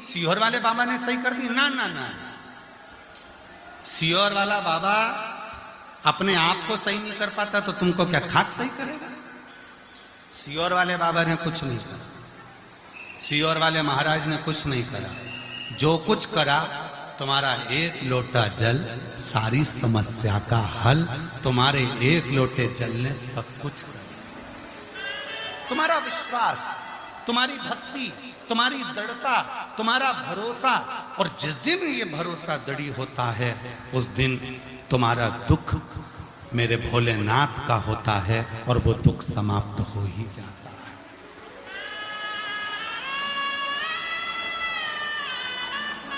सीहोर वाले बाबा ने सही कर दी? ना ना ना, सीहोर वाला बाबा अपने आप को सही नहीं कर पाता तो तुमको क्या खाक सही करेगा? सीहोर वाले बाबा ने कुछ नहीं करा, सीहोर वाले महाराज ने कुछ नहीं करा। जो कुछ करा, तुम्हारा एक लोटा जल सारी समस्या का हल, तुम्हारे एक लोटे जल ने सब कुछ कर। तुम्हारा विश्वास, तुम्हारी भक्ति, तुम्हारी दृढ़ता, तुम्हारा भरोसा, और जिस दिन ये भरोसा दृढ़ होता है उस दिन तुम्हारा दुख मेरे भोलेनाथ का होता है और वो दुख समाप्त हो ही जाता है।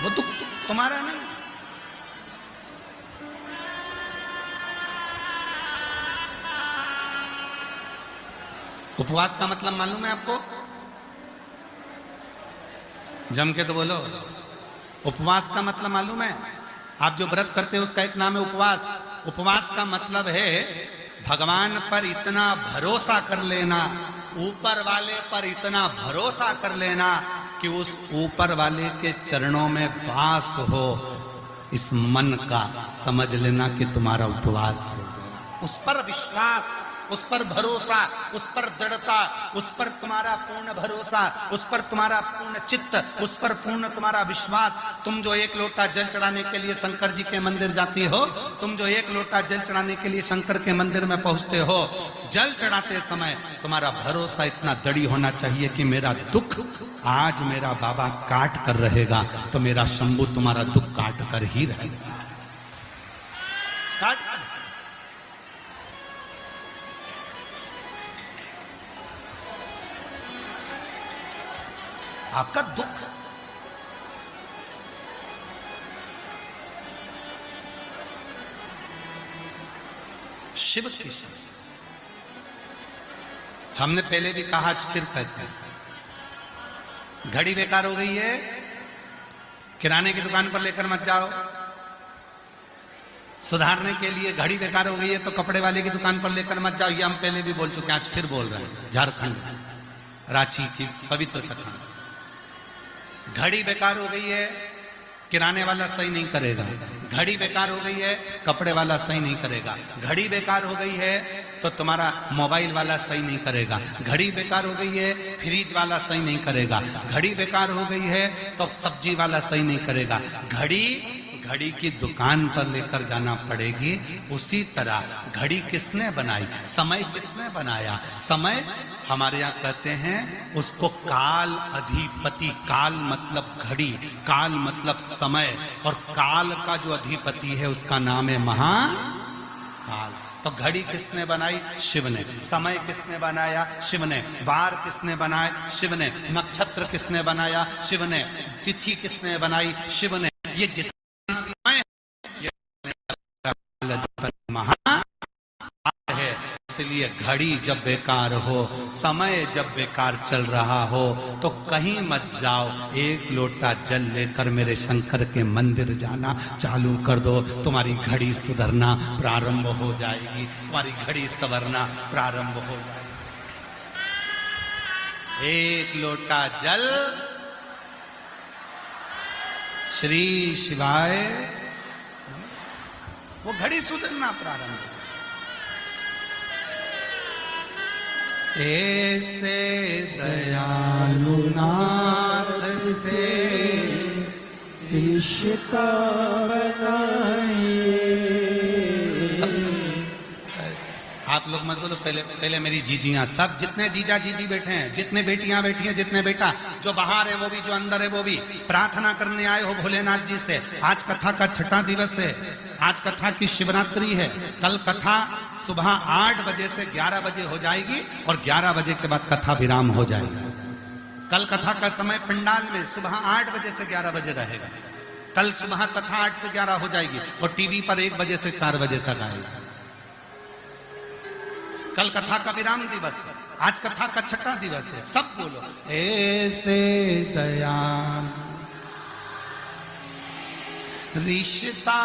वो दुख तुम्हारा नहीं। उपवास का मतलब मालूम है आपको? जम के तो बोलो, उपवास का मतलब मालूम है? आप जो व्रत करते हैं उसका एक नाम है उपवास। उपवास का मतलब है भगवान पर इतना भरोसा कर लेना, ऊपर वाले पर इतना भरोसा कर लेना कि उस ऊपर वाले के चरणों में वास हो। इस मन का समझ लेना कि तुम्हारा उपवास हो गया। उस पर विश्वास, उस पर भरोसा, उस पर दृढ़ता, उस पर तुम्हारा पूर्ण भरोसा, उस पर तुम्हारा पूर्ण चित्त, उस पर पूर्ण तुम्हारा विश्वास। तुम जो एक लोटा जल चढ़ाने के लिए शंकर जी के मंदिर जाती हो, तुम जो एक लोटा जल चढ़ाने के लिए शंकर के मंदिर में पहुंचते हो, जल चढ़ाते समय तुम्हारा भरोसा इतना दृढ़ होना चाहिए कि मेरा दुख आज मेरा बाबा काट कर रहेगा तो मेरा शंभू तुम्हारा दुख काट कर ही रहेगा। काट कर। आपका दुख शिव की शक्ति। हमने पहले भी कहा, आज फिर कहते हैं, घड़ी बेकार हो गई है, किराने की दुकान पर लेकर मत जाओ। सुधारने के लिए घड़ी बेकार हो गई है तो कपड़े वाले की दुकान पर लेकर मत जाओ। ये हम पहले भी बोल चुके हैं, आज फिर बोल रहे हैं। झारखंड रांची की पवित्र कथा, घड़ी बेकार हो गई है, किराने वाला सही नहीं करेगा। घड़ी बेकार हो गई है, कपड़े वाला सही नहीं करेगा। घड़ी बेकार हो गई है तो तुम्हारा मोबाइल वाला सही नहीं करेगा। घड़ी बेकार हो गई है, फ्रिज वाला सही नहीं करेगा। घड़ी बेकार हो गई है तो सब्जी वाला सही नहीं करेगा। घड़ी की दुकान पर लेकर जाना पड़ेगी। उसी तरह घड़ी किसने बनाई? समय किसने बनाया? समय हमारे यहाँ कहते हैं उसको काल अधिपति। काल मतलब घड़ी, काल मतलब समय, और काल का जो अधिपति है उसका नाम है महाकाल। तो घड़ी किसने बनाई? शिव ने। समय किसने बनाया? शिव ने। वार किसने बनाए? शिव ने। नक्षत्र किसने बनाया? शिव ने। तिथि किसने बनाई? शिव ने। ये जितना समय महाकाल है। इसलिए घड़ी जब बेकार हो, समय जब बेकार चल रहा हो तो कहीं मत जाओ, एक लोटा जल लेकर मेरे शंकर के मंदिर जाना चालू कर दो। तुम्हारी घड़ी सुधरना प्रारंभ हो जाएगी, तुम्हारी घड़ी संवरना प्रारंभ हो जाएगी। एक लोटा जल श्री शिवाय, वो घड़ी सुधरना प्रारंभ। ऐसे दयालु नाथ से रिश्ता बनाइए। आप लोग मत बोलो, पहले मेरी जीजियां, सब जितने जीजा जीजी बैठे हैं, जितने बेटियां बैठी हैं, जितने बेटा, जो बाहर है वो भी, जो अंदर है वो भी, प्रार्थना करने आए हो भोलेनाथ जी से। आज कथा का 6वां दिवस है, आज कथा की शिवरात्रि है। कल कथा सुबह 8 बजे से 11 बजे हो जाएगी और 11 बजे के बाद कथा विराम हो जाएगी। कल कथा का समय पंडाल में सुबह 8 बजे से 11 बजे रहेगा। कल सुबह कथा 8 से 11 हो जाएगी और टीवी पर 1 बजे से 4 बजे तक आएगी। कल कथा का विराम दिवस है, आज कथा का 6वां दिवस है। सब बोलो, ऐसे दयाल रिश्ता,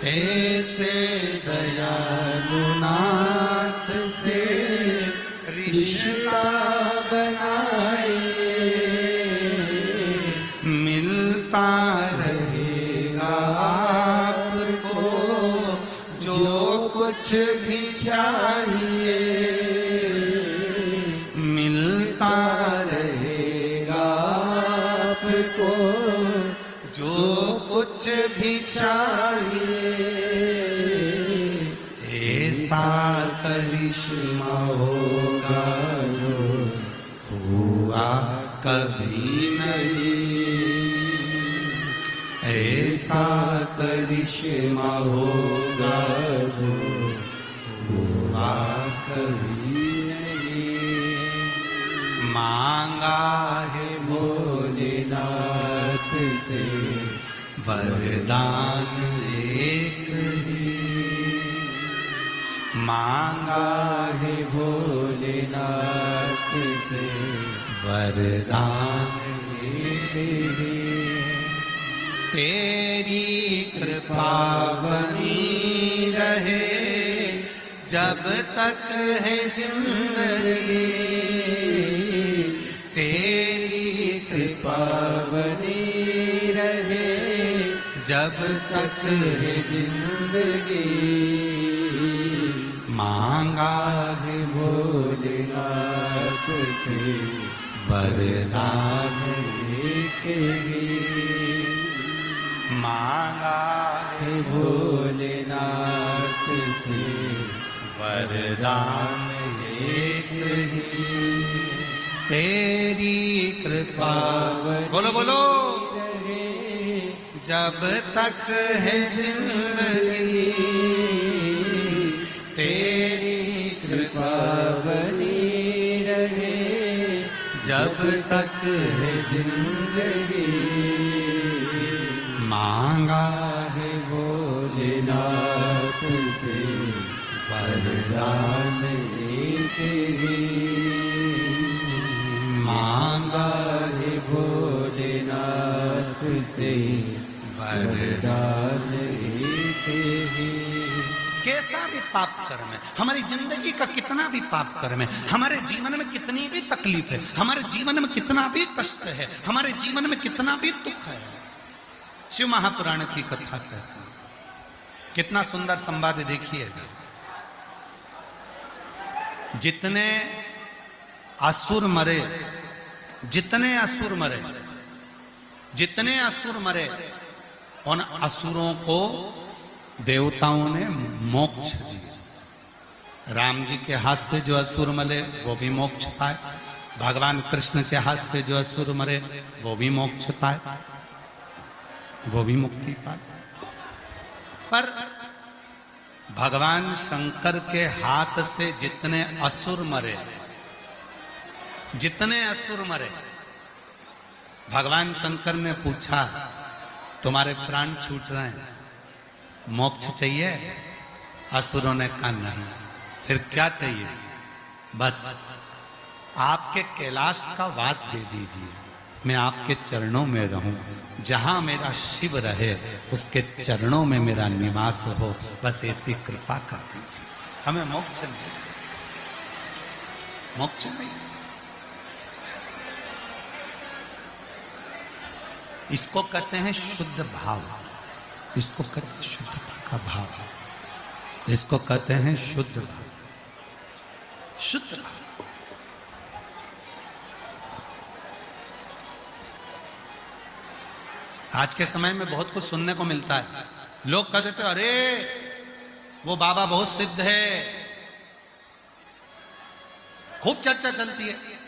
ऐसे दयालु नाथ से रिश्ता बना भी चाहिए मिलता रहेगा आपको, जो कुछ भी चाहिए ऐसा करिश्मा होगा जो हुआ कभी नहीं, ऐसा करिश्मा होगा जो हुआ कभी नहीं। मांगा है भोलेनाथ से वरदान एक ही, मांगा है भोलेनाथ से वरदान एक ही। तेरी कृपा बनी रहे जब तक है जिंदगी, तेरी कृपा बनी रहे जब तक है जिंदगी। मांगा है भोलेनाथ से वरदान एक ही, मांगा है भोलेनाथ से वरदान एक ही। तेरी कृपा बोलो बोलो जब तक है जिंदगी, तेरी कृपा बनी रहे जब तक है जिंदगी। मांगा है भोलेनाथ से वरदान एक ही, मांगा है भोलेनाथ से वरदान एक ही। कैसा भी पाप कर्म है, हमारी जिंदगी का कितना भी पाप कर्म है, हमारे जीवन में कितनी भी तकलीफ है, हमारे जीवन में कितना भी कष्ट है, हमारे जीवन में कितना भी दुख है, शिव महापुराण की कथा कहती है। कितना सुंदर संवाद देखिएगा। जितने असुर मरे, जितने असुर मरे, जितने असुर मरे, उन असुरों को देवताओं ने मोक्ष दिया। राम जी के हाथ से जो असुर मरे वो भी मोक्ष पाए, भगवान कृष्ण के हाथ से जो असुर मरे वो भी मोक्ष पाए, वो भी मुक्ति पाए। पर भगवान शंकर के हाथ से जितने असुर मरे, जितने असुर मरे, भगवान शंकर ने पूछा तुम्हारे प्राण छूट रहे हैं, मोक्ष चाहिए? असुरों ने कहा नहीं। फिर क्या चाहिए? बस आपके कैलाश का वास दे दीजिए, मैं आपके चरणों में रहूं, जहां मेरा शिव रहे उसके चरणों में मेरा निवास हो, बस ऐसी कृपा कर दीजिए। हमें मोक्ष नहीं, मोक्ष नहीं। इसको कहते हैं शुद्ध भाव, इसको कहते हैं शुद्धता का भाव, इसको कहते हैं शुद्ध भाव, शुद्ध भाव। आज के समय में बहुत कुछ सुनने को मिलता है। लोग कह देते अरे वो बाबा बहुत सिद्ध है, खूब चर्चा चलती है।